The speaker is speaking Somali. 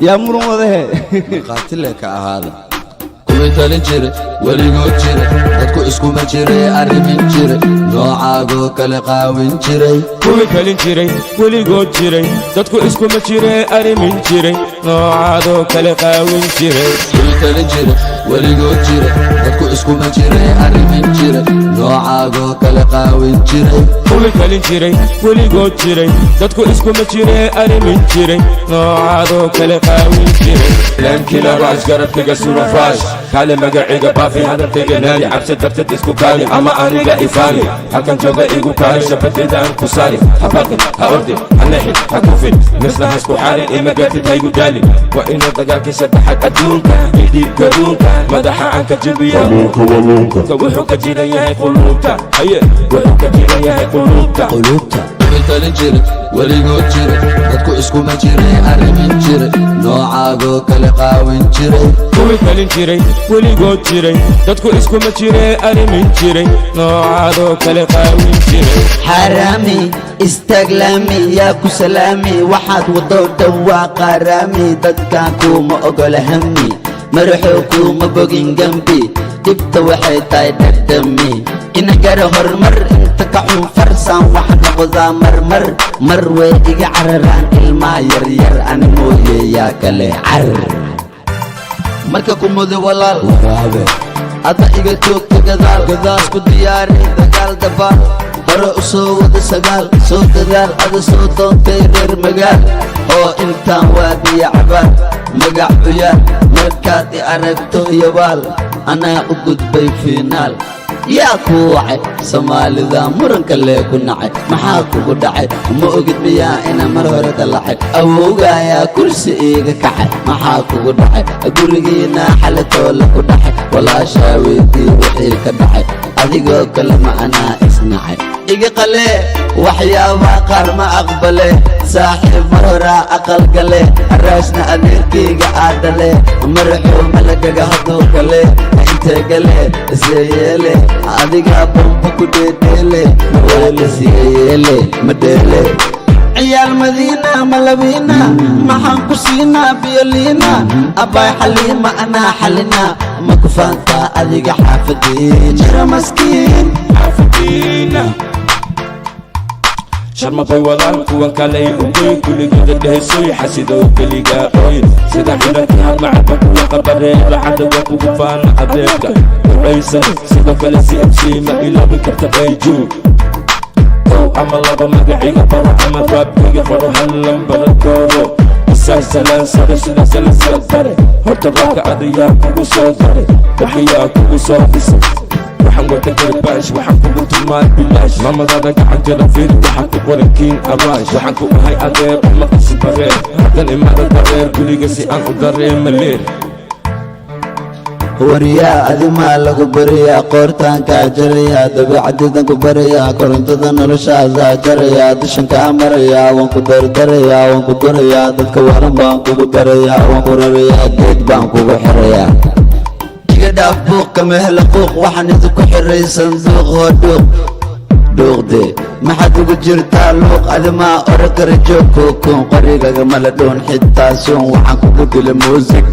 يا مرمو ذا قاتلك هذا كويتالين جيري وليغو جيري dadku isku ma jiray arrimin jiray noocaagoo kala qaawin jiray كويتالين جيري وليغو جيري dadku isku ma jiray arrimin jiray noocaagoo kala qaawin jiray كويتالين جيري وليغو جيري dadku isku ma jiray arrimin jiray noocaagoo kala qaawin jiray كويتالين جيري وليغو جيري dadku isku ma jiray arrimin jiray noocaagoo kala qaawin jiray لانكي لا راش قرب تلقى سوروفاش كالي مقعيقة بافي هذا تقناني عبسة درتت اسكو كاني اما اني قايفاني هكان جوغا ايقو كاني شبت اذا انكو ساني هباقي هاوردي هنحي هكوفي مثلها اسكو حالي اما قاتل هايقو جالي وإنو دقاكي شدحك ادونكا يديك قدونكا مدحا عنك جبيا كوحوك جيريا هاي قلوبتا هيا وحوك جيريا هاي قلوبتا كويتالين جيري وليغو جيري dadku isku ma jiray arrimin jiray noocaagoo kala qaawin jiray كويتالين جيري وليغو جيري dadku isku ma jiray arrimin jiray noocaagoo kala qaawin jiray حرامي استقلامي يا كسلامي واحد وضوء وقرامي dadkan kuma ogol hammi marxuu kuma bogin gambi dibta waxay tahay dhadhami ina garo hormar inta ka xun farsan wax noqda mar way iga cararaan ilmaa yaryar ana mooye yaa kale car marka kumada walaal waraabe ada iga joogta gadaal ku diyaari dagaal dabaal hore u soo wada sagaal soo dadaal ada soo doontay reer magaal oo intaan waadiya cabaal magac cuyaal markaad i aragto yabaal anaa u gudbay fiinaal yaa ku wacay soomaalida muranka lee ku nacay maxaa kugu dhacay ma ogid miyaa ina mar hore dalacay awowgaayaa kursi iiga kacay maxaa kugu dhacay gurigiina xalatoola ku dhacay walaashaa weydii wixii ka dhacay adigoo kale ma anaa isnacay iga qalee waxyaabaa qaar ma aqbale saaxiib mar horaa aqal gale araashna adeerkayga aadhale maraxuu malagaga hadoo kale intee gale isyeyeele adiga bomba ku dheedheele wala siyeyeele madheele ciyaal madiina malabina maxaan ku siinaa biyoliina abaay xaliima anaa xalina ma ku faantaa adiga xaafadiin jira maskiin xaafadiina شرم باي ولان كوان كالي وقوي كل قد دهسوي حسيدو كلي قاوي سيدا حدك مع بكو قبري لحد وكو فان عبيبك رئيسا سيدا كالي سي ام سي ما إلا بكرت بيجو عمل لابا مقعيق برا عمل راب كيغ فرو هلم بردكورو إساس سلان سادة سيدا سلان سادة هرت الراك عديا كوكو صدري وحيا كوكو صدري waxaan wata garbash waxaan ku dhuntumaan bilaash maamadaada gacanta rafiid waxaan ku qorankiin abaash waxaan ku ahay adeer uma qasi bareer haddan imaada dareer guliga si aan u dareema leer wariyaa adimaa lagu bariyaa qoortaankaa jarayaa dabiicadiidan ku barayaa korontada noloshaasaa jarayaa dushan kaa marayaa waan ku dardarayaa waan ku durayaa dadka waran baan kugu darayaa waan ku rarayaa geed baan kugu xirayaa dhaaf buuq kama hela quuq waxaan idinku xiray sanduuq oo dhuuqde maxaad ugu jirtaa luuq adimaa oran kara joog kookoon qorigaga mala dhoon xitaa soon waxaan kugu dila muusig